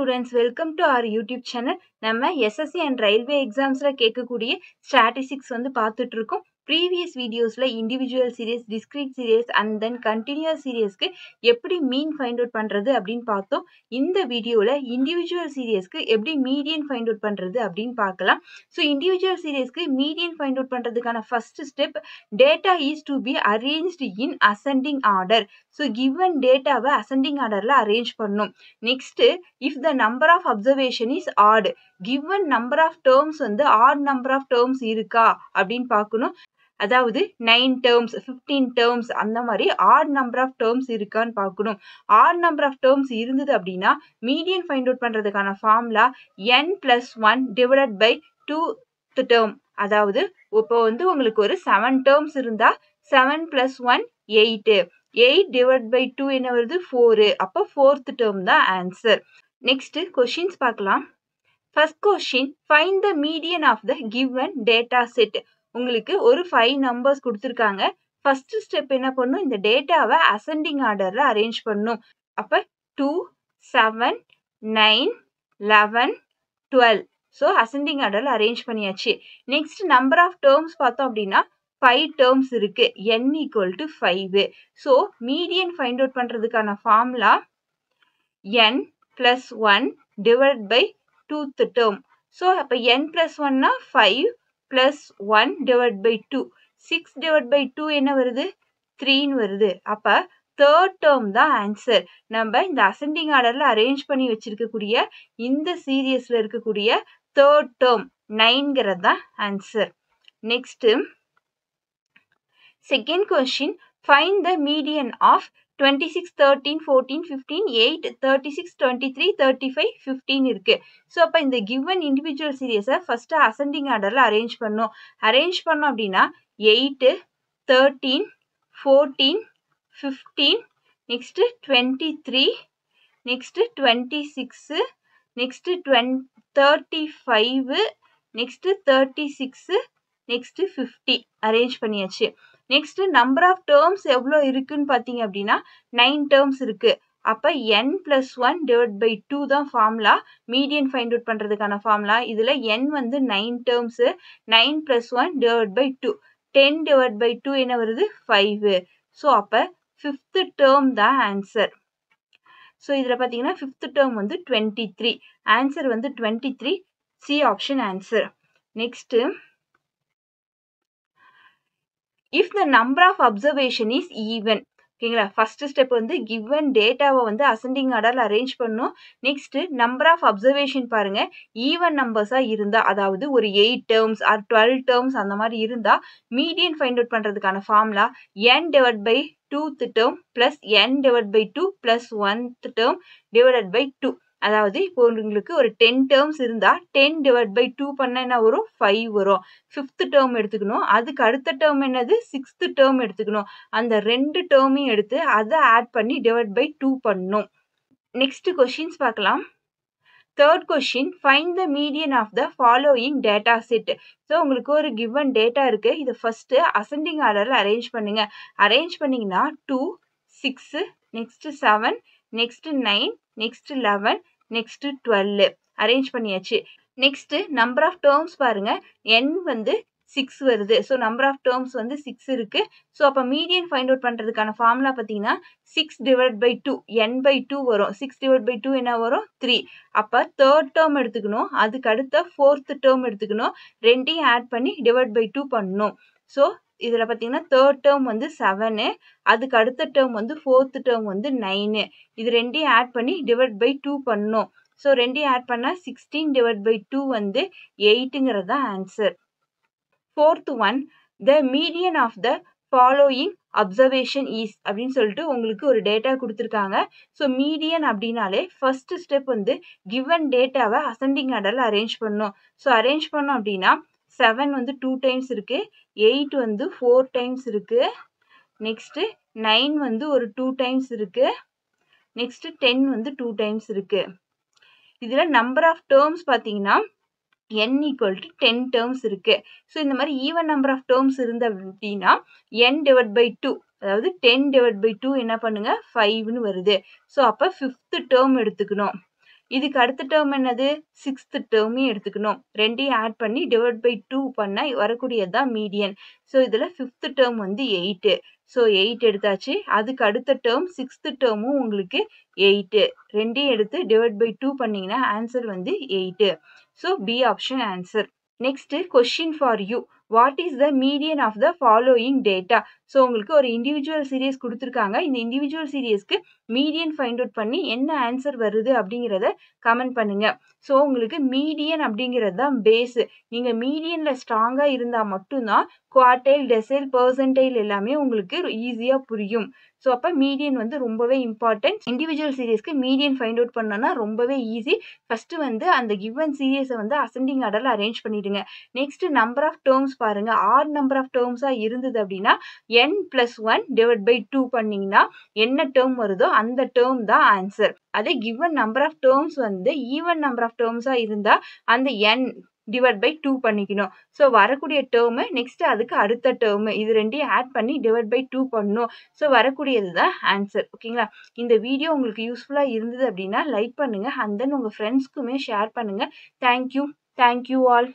students, welcome to our YouTube channel. நம்ம SSC and Railway examsல கேட்கக்கூடிய statistics வந்து பார்த்துட்டு இருக்கோம். Previous videosல individual series, discrete series and then continuous seriesக்கு எப்படி mean find out பண்றது அப்படின்னு பார்த்தோம். இந்த வீடியோல individual seriesக்கு எப்படி median find out பண்றது அப்படின்னு பார்க்கலாம். So individual seriesக்கு median find out பண்றதுக்கான first step, data is to be arranged in ascending order. So given dataவை ascending orderல arrange பண்ணும். Next, if the number of observation is odd, given number of terms வந்து odd number of terms இருக்கா அப்படின்னு பார்க்கணும். அதாவது 9 terms, 15 terms அந்த மாதிரி odd number of terms இருக்கான்னு பார்க்கணும். odd number of terms இருந்தது அப்படின்னா median find out பண்றதுக்கான formula n plus 1 divided by 2th term. அதாவது இப்போ வந்து உங்களுக்கு ஒரு 7 terms இருந்தா 7 plus 1 8. 8 divided by 2 என்ன வருது 4. அப்போ 4th term தான் answer. Next questions பார்க்கலாம். First question, find the median of the given data set. உங்களுக்கு ஒரு 5 numbers கொடுத்திருக்காங்க. First step என்ன பண்ணும், இந்த டேட்டாவை ascending orderல arrange பண்ணும். அப்ப 2, 7, 9, 11, 12. So ascending orderல arrange பண்ணியாச்சு. Next number of terms பார்த்தோம் அப்படின்னா 5 terms இருக்கு. n equal to 5. So median find out பண்றதுக்கான formula n plus 1 divided by 2th term. So அப்ப n plus 1 னா 5 plus 1 divided by 2. 6 divided by 2 என்ன வருது 3 வருது. அப்ப third term தான் answer. நம்ம இந்த ascending orderல arrange பண்ணி வச்சிருக்கக்கூடிய இந்த சீரியஸ்ல இருக்கக்கூடிய third term 9ங்கிறது தான் answer. Next, second question, find the median of 26, 13, 14, 15, 8, 36, 23, 35, 15 இருக்கு. So அப்ப இந்த given individual series first ascending orderல arrange பண்ணோம். arrange பண்ணோம் அப்படின்னா 8, 13, 14, 15, next 23, next 26, next 35, next 36, next 50 arrange பண்ணியாச்சு. Next number of terms எவ்வளோ இருக்குன்னு பார்த்தீங்க அப்படின்னா 9 terms இருக்கு. அப்ப n plus 1 divided by 2 தான் ஃபார்முலா. மீடியன் ஃபைண்ட் அவுட் பண்றதுக்கான ஃபார்முலா. இதுல n வந்து 9 terms. 9 plus 1 divided by 2. 10 divided by 2 என்ன வருது 5. ஸோ அப்ப 5th term தான் ஆன்சர். ஸோ இதுல பார்த்தீங்கன்னா 5th term வந்து 23. ஆன்சர் வந்து 23. C option answer. Next, if the number of observation is even. ஓகேங்களா, ஃபர்ஸ்ட் ஸ்டெப் வந்து given டேட்டாவை வந்து அசெண்டிங் ஆர்டர்ல அரேஞ்ச் பண்ணும். நெக்ஸ்ட் நம்பர் ஆஃப் அப்சர்வேஷன் பாருங்க, ஈவன் நம்பர்ஸா இருந்தா, அதாவது ஒரு 8 terms ஆர் 12 terms அந்த மாதிரி இருந்தா மீடியன் ஃபைண்ட் அவுட் பண்றதுக்கான formula n divided by 2th term plus n divided by 2 plus 1th term divided by 2. அதாவது இப்போ உங்களுக்கு ஒரு 10 terms இருந்தா 10 divided by 2 பண்ணா என்ன வரும் 5 வரும். 5th term எடுத்துக்கணும். அதுக்கு அடுத்த term என்னது 6th term எடுத்துக்கணும். அந்த ரெண்டு டேர்மையும் எடுத்து அதை ஆட் பண்ணி டிவைட் பை 2 பண்ணணும். நெக்ஸ்ட் கொஸ்டின்ஸ் பார்க்கலாம். Third question, find the median of the following data set. So உங்களுக்கு ஒரு கிவன் டேட்டா இருக்கு. இது ஃபர்ஸ்ட் அசெண்டிங் ஆர்டர்ல அரேஞ்ச் பண்ணுங்க. அரேஞ்ச் பண்ணீங்கன்னா 2, 6, next 7, next 9, next 11, next 12 arrange பண்ணியாச்சு. நெக்ஸ்ட் நம்பர் ஆஃப் டேர்ம்ஸ் பாருங்க, n வந்து 6 வருது. ஸோ நம்பர் ஆஃப் டேர்ம்ஸ் வந்து 6 இருக்கு. ஸோ அப்போ மீடியன் ஃபைண்ட் அவுட் பண்றதுக்கான ஃபார்முலா பார்த்தீங்கன்னா 6 divided by 2 n by 2 வரும். 6 divided by 2 என்ன வரும் 3. அப்போ தேர்ட் டேர்ம் எடுத்துக்கணும். அதுக்கு அடுத்த ஃபோர்த் டேர்ம் எடுத்துக்கணும். ரெண்டையும் ஆட் பண்ணி டிவைட் பை 2 பண்ணணும். ஸோ இதில் பார்த்தீங்கன்னா தேர்ட் டேர்ம் வந்து 7, அதுக்கு அடுத்த டேர்ம் வந்து ஃபோர்த் டேர்ம் வந்து 9. இது ரெண்டையும் ஆட் பண்ணி டிவைட் பை 2 பண்ணணும். ஸோ ரெண்டையும் ஆட் பண்ணால் 16 divided by 2 வந்து 8ங்கிறது தான் answer. Fourth one, the median of the following observation is அப்படின்னு சொல்லிட்டு உங்களுக்கு ஒரு டேட்டா கொடுத்துருக்காங்க. ஸோ மீடியன் அப்படின்னாலே ஃபர்ஸ்ட் ஸ்டெப் வந்து கிவன் டேட்டாவை அசெண்டிங் ஆர்டர்ல அரேஞ்ச் பண்ணணும். ஸோ அரேஞ்ச் பண்ணோம் அப்படின்னா 7 வந்து 2 டைம்ஸ் இருக்கு, 8 வந்து 4 டைம்ஸ் இருக்கு, நெக்ஸ்ட் 9 வந்து ஒரு 2 டைம்ஸ் இருக்கு, நெக்ஸ்ட் 10 வந்து 2 டைம்ஸ் இருக்கு. இதுல நம்பர் ஆஃப் டேர்ம்ஸ் பார்த்தீங்கன்னா n equal to 10 terms இருக்கு. ஸோ இந்த மாதிரி ஈவன் நம்பர் ஆஃப் டேர்ம்ஸ் இருந்த அப்படின்னா n divided by 2, அதாவது 10 divided by 2 என்ன பண்ணுங்க 5ன்னு வருது. ஸோ அப்போ 5th term எடுத்துக்கணும். இதுக்கு அடுத்த டேர்ம் என்னது? 6th டேர்மையும் எடுத்துக்கணும். 2யும் ஆட் பண்ணி டிவைட் பை 2 பண்ணா வரக்கூடியது தான் மீடியன். ஸோ இதில 5th டேர்ம் வந்து 8. ஸோ 8 எடுத்தாச்சு. அதுக்கு அடுத்த டேர்ம் 6th டேர்மும் உங்களுக்கு 8. 2யும் எடுத்து டிவைட் பை 2 பண்ணீங்கன்னா ஆன்சர் வந்து 8. So B option answer. Next question for you. What is the median of the following data? So உங்களுக்கு ஒரு இண்டிவிஜுவல் சீரியஸ் கொடுத்துருக்காங்க. இந்த இண்டிவிஜுவல் சீரியஸ்க்கு மீடியன் ஃபைண்ட் அவுட் பண்ணி என்ன ஆன்சர் வருது அப்படிங்கிறத கமெண்ட் பண்ணுங்க. ஸோ உங்களுக்கு மீடியன் அப்படிங்கிறது தான் பேஸ். நீங்கள் மீடியனில் ஸ்ட்ராங்காக இருந்தால் மட்டும்தான் குவார்டைல், டெசைல், பெர்சன்டைல் எல்லாமே உங்களுக்கு ஈஸியாக புரியும். ஸோ அப்போ மீடியன் வந்து ரொம்பவே இம்பார்ட்டன்ட். இண்டிவிஜுவல் சீரியஸ்க்கு மீடியன் ஃபைண்ட் அவுட் பண்ணோன்னா ரொம்பவே ஈஸி. ஃபஸ்ட்டு வந்து அந்த கிவன் சீரியஸை வந்து அசெண்டிங் ஆர்டரில் அரேஞ்ச் பண்ணிடுங்க. நெக்ஸ்ட் நம்பர் ஆஃப் டேர்ம்ஸ் பாருங்க. ஆட் நம்பர் ஆஃப் டேர்ம்ஸாக இருந்தது அப்படின்னா n+1 டிவைட் பை 2 பண்ணிங்கன்னா என்ன டேர்ம் வருதோ அந்த டேர்ம் தான் ஆன்சர். அதே கிவன் நம்பர் ஆஃப் டேர்ம்ஸ் வந்து ஈவன் நம்பர் ஆஃப் டேர்ம்ஸாக இருந்தால் அந்த n டிவைட் பை 2 பண்ணிக்கணும். ஸோ வரக்கூடிய டேர்மு நெக்ஸ்ட் அதுக்கு அடுத்த டேர்மு இது ரெண்டையும் ஆட் பண்ணி டிவைட் பை 2 பண்ணணும். ஸோ வரக்கூடியது தான் ஆன்சர். ஓகேங்களா? இந்த வீடியோ உங்களுக்கு யூஸ்ஃபுல்லாக இருந்தது அப்படின்னா லைக் பண்ணுங்கள். அண்ட் தென் உங்கள் ஃப்ரெண்ட்ஸ்க்குமே ஷேர் பண்ணுங்கள். Thank you all.